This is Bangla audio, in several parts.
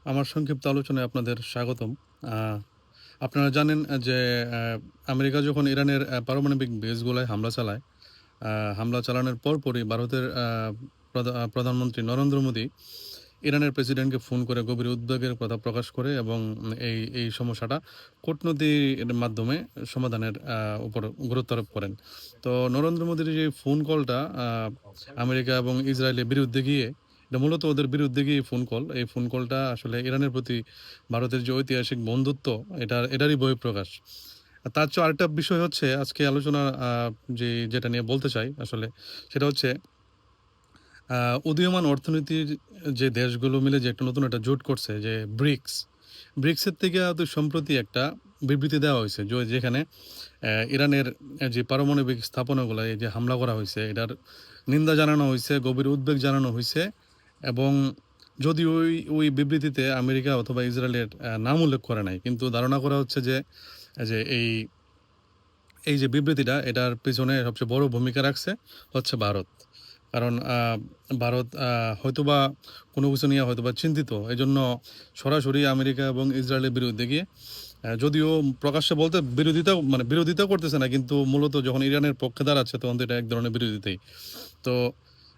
আমার সংক্ষিপ্ত আলোচনায় আপনাদের স্বাগতম। আ আপনারা জানেন যে আ আমেরিকা যখন ইরানের পারমাণবিক বেসগুলায় হামলা চালায়, আ হামলা চালানোর পরপরই ভারতের প্রধানমন্ত্রী নরেন্দ্র মোদী ইরানের প্রেসিডেন্টকে ফোন করে গভীর উদ্বেগের কথা প্রকাশ করে এবং এই সমস্যাটা কূটনীতির মাধ্যমে সমাধানের উপর গুরুত্ব আরোপ করেন। তো নরেন্দ্র মোদীর যে ফোন কলটা আমেরিকা এবং ইসরায়েলের বিরুদ্ধে গিয়ে এটা মূলত ওদের বিরুদ্ধে গিয়ে ফোন কল। এই ফোন কলটা আসলে ইরানের প্রতি ভারতের যে ঐতিহাসিক বন্ধুত্ব এটারই বহিঃপ্রকাশ। তার চেয়েও আরেকটা বিষয় হচ্ছে আজকে আলোচনা যেটা নিয়ে বলতে চাই আসলে সেটা হচ্ছে আ উদীয়মান অর্থনীতির যে দেশগুলো মিলে যে একটা নতুন একটা জোট করছে যে ব্রিক্স। ব্রিক্সের থেকে হয়তো সম্প্রতি একটা বিবৃতি দেওয়া হইছে যেখানে ইরানের যে পারমাণবিক স্থাপনাগুলা এই যে হামলা করা হইছে এটার নিন্দা জানানো হইছে, গভীর উদ্বেগ জানানো হইছে এবং যদিও ওই বিবৃতিতে আমেরিকা অথবা ইসরায়েলের নাম উল্লেখ করে নাই। কিন্তু ধারণা করা হচ্ছে যে, যে এই যে বিবৃতিটা এটার পেছনে সবচেয়ে বড় ভূমিকা রাখছে হচ্ছে ভারত। কারণ ভারত হয়তোবা কোনো কিছু নিয়ে হয়তোবা চিন্তিত। এজন্য সরাসরি আমেরিকা এবং ইসরায়েলের বিরুদ্ধে গিয়ে যদিও প্রকাশ্যে বলতে বিরোধিতা করতেছে না। কিন্তু মূলত যখন ইরানের পক্ষে দাঁড়াচ্ছে তখন তো এটা এক ধরনের বিরোধিতাই। তো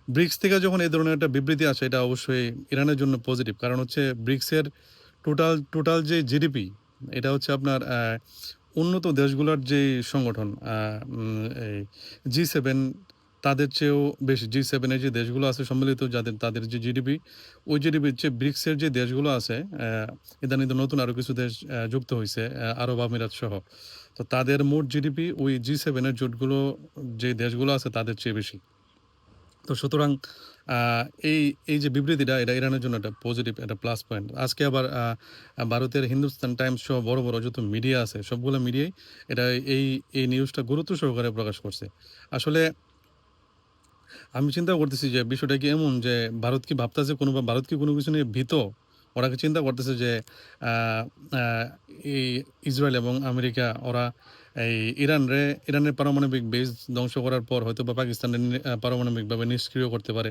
ব্রিক্স থেকে যখন এই ধরনের একটা বিবৃতি আসে এটা অবশ্যই ইরানের জন্য পজিটিভ। কারণ হচ্ছে ব্রিক্সের টোটাল যে জিডিপি এটা হচ্ছে আপনার উন্নত দেশগুলোর যেই সংগঠন এই G7 তাদের চেয়েও বেশি। G7 এর যে দেশগুলো আছে সম্মিলিত তাদের যে জিডিপি, ওই জিডিপির চেয়ে ব্রিক্সের যে দেশগুলো আছে ইদানিং তো নতুন আরো কিছু দেশ যুক্ত হইছে আরব আমিরাত সহ। তো তাদের মোট জিডিপি ওই G7 এর জোটগুলো যে দেশগুলো আছে তাদের চেয়ে বেশি। তো সুতরাং আ এই এই যে বিবৃতিটা এটা ইরানের জন্য একটা পজিটিভ একটা প্লাস পয়েন্ট। আজকে আবার ভারতের হিন্দুস্তান টাইমস সহ বড় যত মিডিয়া আছে সবগুলো মিডিয়াই এটা এই এই নিউজটা গুরুত্ব সহকারে প্রকাশ করছে। আসলে আমি চিন্তা করতেছি যে বিষয়টা কি এমন যে ভারত কি কোনো কিছু নিয়ে ভীত? ওরা কি চিন্তা করতেছে যে আ আ এই ইসরায়েল এবং আমেরিকা ওরা এই ইরানের পারমাণবিক বেস ধ্বংস করার পর হয়তোবা পাকিস্তানের পারমাণবিকভাবে নিষ্ক্রিয় করতে পারে।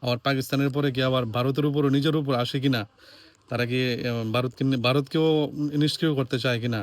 আবার পাকিস্তানের পরে কি আবার ভারতের উপরও নিজের উপর আসে কিনা? তারা কি ভারতকেও নিষ্ক্রিয় করতে চায় কিনা?